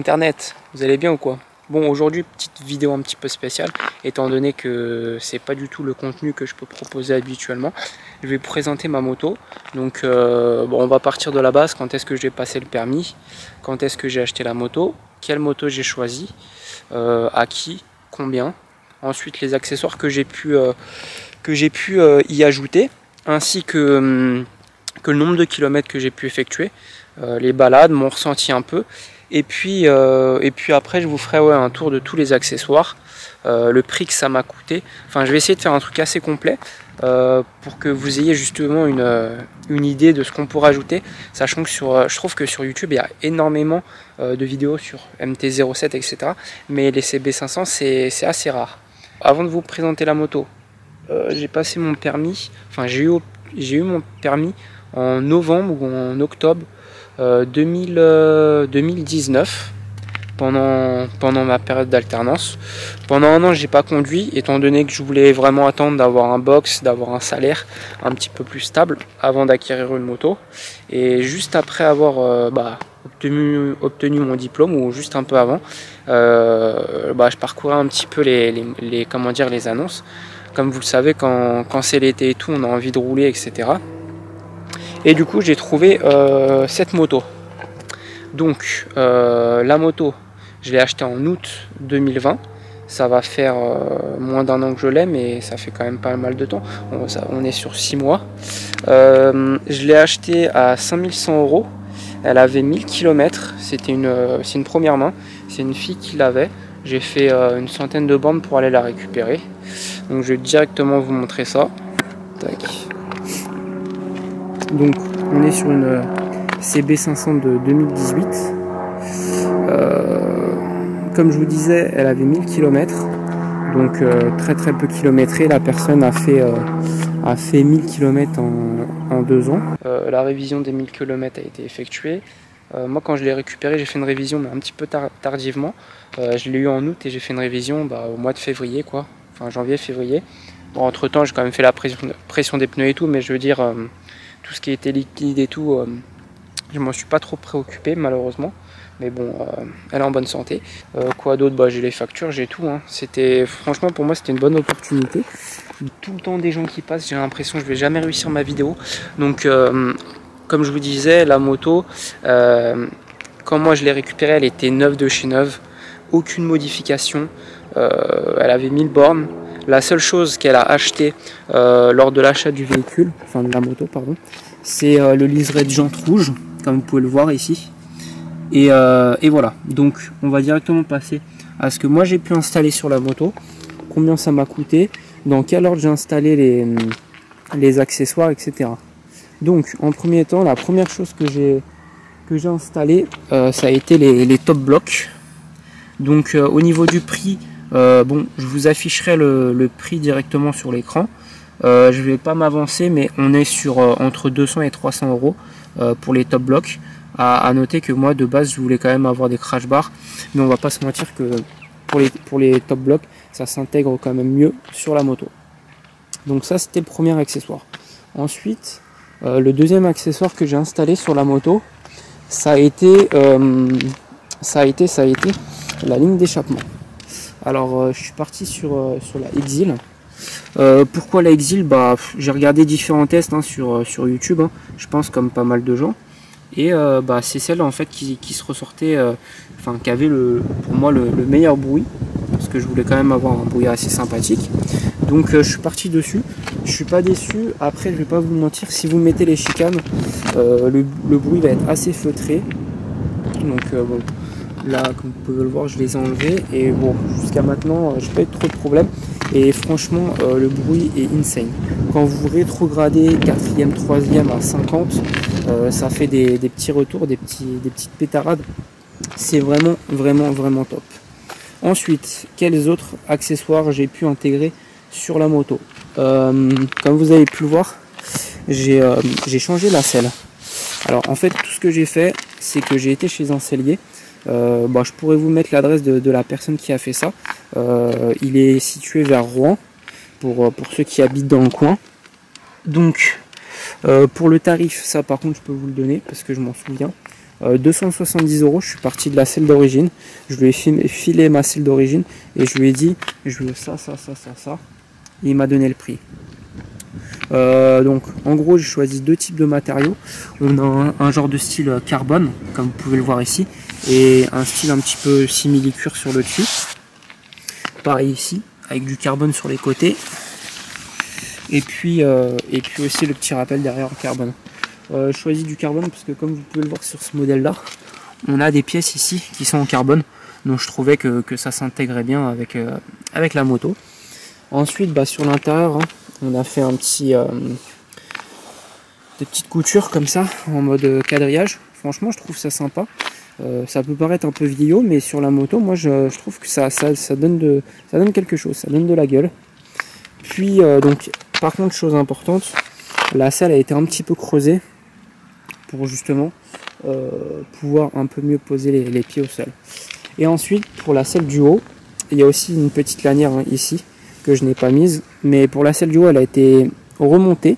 internet, vous allez bien ou quoi? Bon, aujourd'hui, petite vidéo un petit peu spéciale, étant donné que c'est pas du tout le contenu que je peux proposer habituellement. Je vais présenter ma moto. Donc, bon, on va partir de la base. Quand est-ce que j'ai passé le permis? Quand est-ce que j'ai acheté la moto? Quelle moto j'ai choisi? À qui? Combien? Ensuite, les accessoires que j'ai pu y ajouter, ainsi que le nombre de kilomètres que j'ai pu effectuer, les balades, mon ressenti un peu. Et puis après je vous ferai un tour de tous les accessoires, le prix que ça m'a coûté. Enfin, je vais essayer de faire un truc assez complet pour que vous ayez justement une idée de ce qu'on pourrait ajouter, sachant que je trouve que sur YouTube il y a énormément de vidéos sur MT-07 etc, mais les CB500 c'est assez rare. Avant de vous présenter la moto, j'ai passé mon permis, enfin j'ai eu mon permis en novembre ou en octobre 2019, pendant ma période d'alternance. Pendant un an j'ai pas conduit, étant donné que je voulais vraiment attendre d'avoir un box, d'avoir un salaire un petit peu plus stable avant d'acquérir une moto. Et juste après avoir obtenu mon diplôme, ou juste un peu avant, je parcourais un petit peu les annonces. Comme vous le savez, quand c'est l'été et tout, on a envie de rouler, etc. Et du coup j'ai trouvé cette moto. Donc la moto, je l'ai achetée en août 2020. Ça va faire moins d'un an que je l'ai, mais ça fait quand même pas mal de temps. On est sur 6 mois. Je l'ai achetée à 5100 €. Elle avait 1000 km. C'est une première main. C'est une fille qui l'avait. J'ai fait une centaine de bornes pour aller la récupérer. Donc je vais directement vous montrer ça. Tac. Donc on est sur une CB500 de 2018. Comme je vous disais, elle avait 1000 km. Donc très peu kilométrée. La personne a fait 1000 km en 2 ans. La révision des 1000 km a été effectuée. Moi quand je l'ai récupérée, j'ai fait une révision mais un petit peu tardivement. Je l'ai eu en août et j'ai fait une révision au mois de février, quoi. Enfin janvier-février. Bon, entre temps j'ai quand même fait la pression des pneus et tout, mais je veux dire tout ce qui était liquide et tout, je m'en suis pas trop préoccupé malheureusement. Mais bon, elle est en bonne santé. Quoi d'autre? J'ai les factures, j'ai tout. Franchement pour moi c'était une bonne opportunité. Tout le temps des gens qui passent, j'ai l'impression que je vais jamais réussir ma vidéo. Donc comme je vous disais, la moto, quand moi je l'ai récupérée, elle était neuve de chez neuve. Aucune modification. Elle avait 1000 bornes. La seule chose qu'elle a acheté lors de l'achat du véhicule, enfin de la moto pardon, c'est le liseré de jantes rouges, comme vous pouvez le voir ici. Et voilà, donc on va directement passer à ce que moi j'ai pu installer sur la moto, combien ça m'a coûté, dans quel ordre j'ai installé les accessoires, etc. Donc en premier temps, la première chose que j'ai installé, ça a été les top blocks. Donc au niveau du prix, bon, je vous afficherai le prix directement sur l'écran. Je vais pas m'avancer, mais on est sur entre 200 et 300 € pour les top blocks. À noter que moi de base je voulais quand même avoir des crash bars, mais on va pas se mentir que pour les top blocks ça s'intègre quand même mieux sur la moto. Donc ça c'était le premier accessoire. Ensuite le deuxième accessoire que j'ai installé sur la moto, ça a été la ligne d'échappement. Alors je suis parti sur la Exil. Pourquoi la Exil? J'ai regardé différents tests sur YouTube, je pense comme pas mal de gens. Et c'est celle en fait qui se ressortait, qui avait pour moi le meilleur bruit, parce que je voulais quand même avoir un bruit assez sympathique. Donc je suis parti dessus, je suis pas déçu. Après je vais pas vous mentir, si vous mettez les chicanes, le bruit va être assez feutré. Donc bon, là comme vous pouvez le voir, je les ai enlevés et bon, jusqu'à maintenant j'ai pas eu trop de problèmes. Et franchement le bruit est insane. Quand vous rétrogradez 4e, 3e à 50, ça fait des petits retours, des petites pétarades. C'est vraiment top. Ensuite, quels autres accessoires j'ai pu intégrer sur la moto? Comme vous avez pu le voir, j'ai changé la selle. Alors en fait tout ce que j'ai fait, c'est que j'ai été chez un sellier. Je pourrais vous mettre l'adresse de la personne qui a fait ça. Il est situé vers Rouen, pour ceux qui habitent dans le coin. Donc pour le tarif, ça par contre je peux vous le donner parce que je m'en souviens. 270 €. Je suis parti de la selle d'origine. Je lui ai filé ma selle d'origine et je lui ai dit je veux ça. Et il m'a donné le prix. Donc en gros j'ai choisi deux types de matériaux. On a un genre de style carbone comme vous pouvez le voir ici et un style un petit peu simili-cuir sur le dessus. Pareil ici avec du carbone sur les côtés et puis aussi le petit rappel derrière en carbone. Je choisis du carbone parce que comme vous pouvez le voir sur ce modèle là, on a des pièces ici qui sont en carbone, donc je trouvais que ça s'intégrait bien avec la moto. Ensuite sur l'intérieur, on a fait un petit des petites coutures comme ça en mode quadrillage. Franchement je trouve ça sympa. Ça peut paraître un peu vieillot, mais sur la moto moi je trouve que ça donne quelque chose, ça donne de la gueule. Puis donc par contre, chose importante, la selle a été un petit peu creusée pour justement pouvoir un peu mieux poser les pieds au sol. Et ensuite pour la selle du haut, il y a aussi une petite lanière ici que je n'ai pas mise, mais pour la selle du haut elle a été remontée.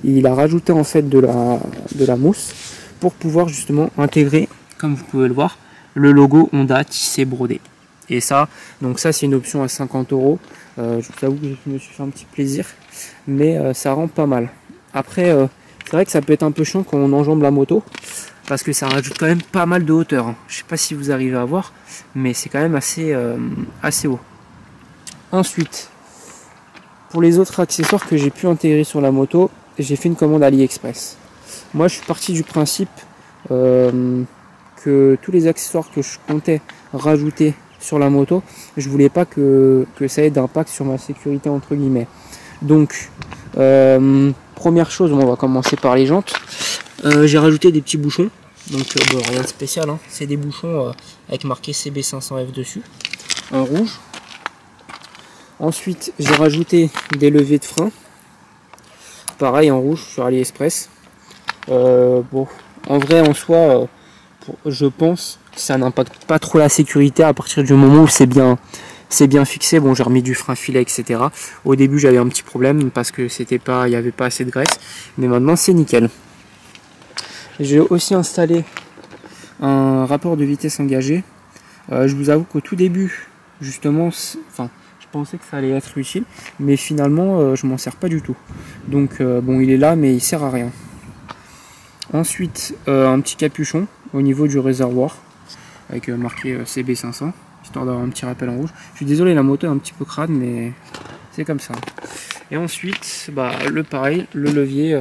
Il a rajouté en fait de la mousse pour pouvoir justement intégrer, comme vous pouvez le voir, le logo Honda tissé brodé. Et ça, donc ça c'est une option à 50 €. Je vous avoue que je me suis fait un petit plaisir, mais ça rend pas mal. Après c'est vrai que ça peut être un peu chiant quand on enjambe la moto, parce que ça rajoute quand même pas mal de hauteur. Je sais pas si vous arrivez à voir, mais c'est quand même assez haut. Ensuite, pour les autres accessoires que j'ai pu intégrer sur la moto, j'ai fait une commande AliExpress. Moi je suis parti du principe que tous les accessoires que je comptais rajouter sur la moto, je voulais pas que ça ait d'impact sur ma sécurité entre guillemets. Donc première chose, on va commencer par les jantes. J'ai rajouté des petits bouchons, donc rien de spécial, c'est des bouchons avec marqué CB500F dessus, en rouge. Ensuite j'ai rajouté des leviers de frein, pareil en rouge sur AliExpress. Bon, en vrai en soi, je pense que ça n'impacte pas trop la sécurité à partir du moment où c'est bien fixé. Bon, j'ai remis du frein filet, etc. Au début j'avais un petit problème parce que il n'y avait pas assez de graisse, mais maintenant c'est nickel. J'ai aussi installé un rapport de vitesse engagé. Je vous avoue qu'au tout début, justement, je pensais que ça allait être utile, mais finalement je m'en sers pas du tout. Donc bon, il est là, mais il sert à rien. Ensuite, un petit capuchon au niveau du réservoir avec marqué CB500, histoire d'avoir un petit rappel en rouge. Je suis désolé, la moto est un petit peu crade, mais c'est comme ça. Et ensuite, pareil, le levier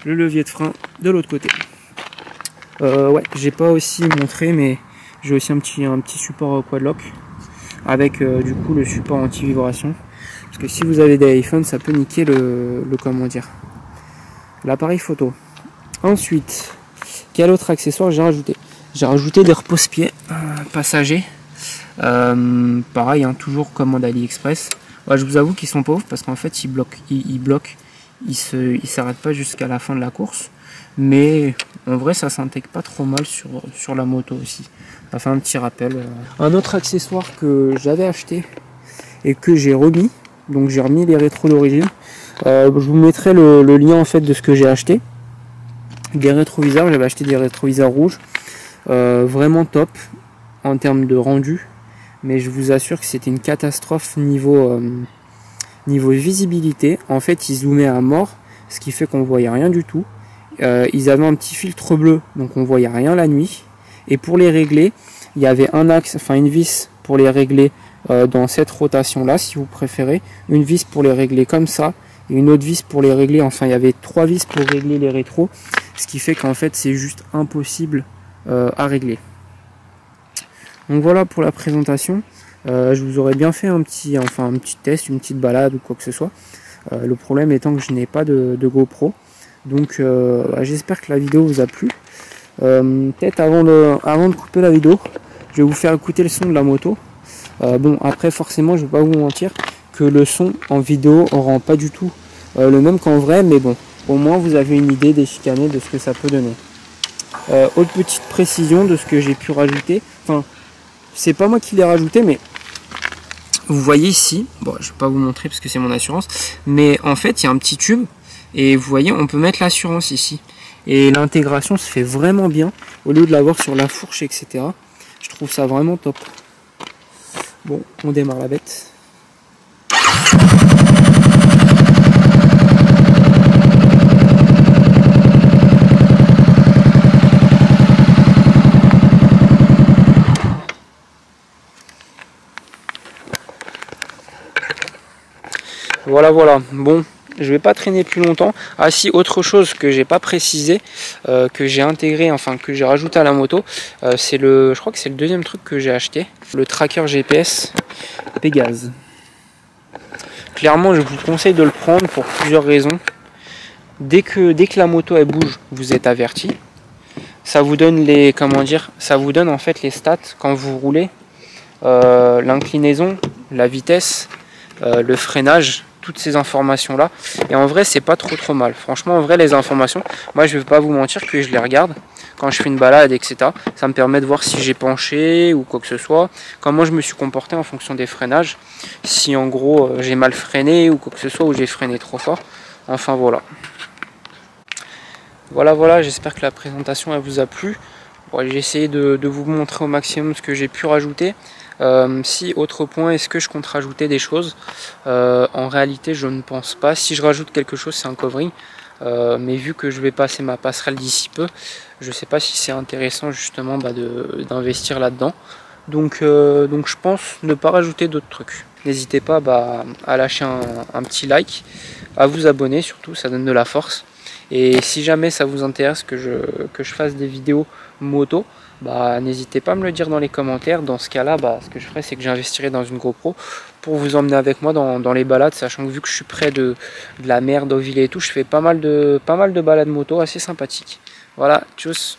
de frein de l'autre côté. Ouais, j'ai pas aussi montré, mais j'ai aussi un petit support quadlock avec du coup le support anti-vibration, parce que si vous avez des iPhones, ça peut niquer l'appareil photo. Ensuite, quel autre accessoire j'ai rajouté? J'ai rajouté des repose-pieds passagers. Pareil, toujours commande AliExpress. Ouais, je vous avoue qu'ils sont pauvres parce qu'en fait ils bloquent, ils s'arrêtent pas jusqu'à la fin de la course. Mais en vrai ça s'intègre pas trop mal sur la moto aussi. Ça fait un petit rappel. Un autre accessoire que j'avais acheté et que j'ai remis, donc j'ai remis les rétros d'origine. Je vous mettrai le lien en fait de ce que j'ai acheté. Des rétroviseurs, j'avais acheté des rétroviseurs rouges, vraiment top en termes de rendu, mais je vous assure que c'était une catastrophe niveau visibilité. En fait ils zoomaient à mort, ce qui fait qu'on voyait rien du tout. Ils avaient un petit filtre bleu, donc on voyait rien la nuit. Et pour les régler, il y avait un axe, une vis pour les régler dans cette rotation là si vous préférez, une vis pour les régler comme ça, et une autre vis pour les régler, il y avait 3 vis pour régler les rétros, ce qui fait qu'en fait c'est juste impossible à régler. Donc voilà pour la présentation. Je vous aurais bien fait un petit test, une petite balade ou quoi que ce soit. Le problème étant que je n'ai pas de GoPro. Donc j'espère que la vidéo vous a plu. Peut-être avant de couper la vidéo, je vais vous faire écouter le son de la moto. Bon, après forcément je ne vais pas vous mentir que le son en vidéo ne rend pas du tout le même qu'en vrai, mais bon, au moins vous avez une idée des chicanées de ce que ça peut donner. Autre petite précision de ce que j'ai pu rajouter, c'est pas moi qui l'ai rajouté, mais vous voyez ici, bon je vais pas vous montrer parce que c'est mon assurance, mais en fait il y a un petit tube et vous voyez on peut mettre l'assurance ici. Et l'intégration se fait vraiment bien, au lieu de l'avoir sur la fourche, etc. Je trouve ça vraiment top. Bon, on démarre la bête. Voilà, voilà. Bon, je vais pas traîner plus longtemps. Ah si, autre chose que j'ai pas précisé, que j'ai intégré, enfin que j'ai rajouté à la moto, je crois que c'est le deuxième truc que j'ai acheté, le tracker GPS Pégase. Clairement, je vous conseille de le prendre pour plusieurs raisons. Dès que la moto elle bouge, vous êtes averti. Ça vous donne les, comment dire, ça vous donne en fait les stats quand vous roulez, l'inclinaison, la vitesse, le freinage, toutes ces informations là. Et en vrai, c'est pas trop mal. Franchement, en vrai, les informations, moi je vais pas vous mentir que je les regarde quand je fais une balade, etc. Ça me permet de voir si j'ai penché ou quoi que ce soit, comment je me suis comporté en fonction des freinages, si en gros j'ai mal freiné ou quoi que ce soit, ou j'ai freiné trop fort. Enfin voilà. Voilà, j'espère que la présentation elle vous a plu. Bon, j'ai essayé de vous montrer au maximum ce que j'ai pu rajouter. Si, autre point, est-ce que je compte rajouter des choses? En réalité, je ne pense pas. Si je rajoute quelque chose, c'est un covering. Mais vu que je vais passer ma passerelle d'ici peu, je ne sais pas si c'est intéressant justement d'investir là-dedans. Donc je pense ne pas rajouter d'autres trucs. N'hésitez pas à lâcher un petit like, à vous abonner surtout, ça donne de la force. Et si jamais ça vous intéresse que je fasse des vidéos moto, n'hésitez pas à me le dire dans les commentaires. Dans ce cas-là, ce que je ferai, c'est que j'investirai dans une GoPro pour vous emmener avec moi dans les balades, sachant que vu que je suis près de la mer, d'Auville et tout, je fais pas mal de balades moto assez sympathiques. Voilà, tchuss.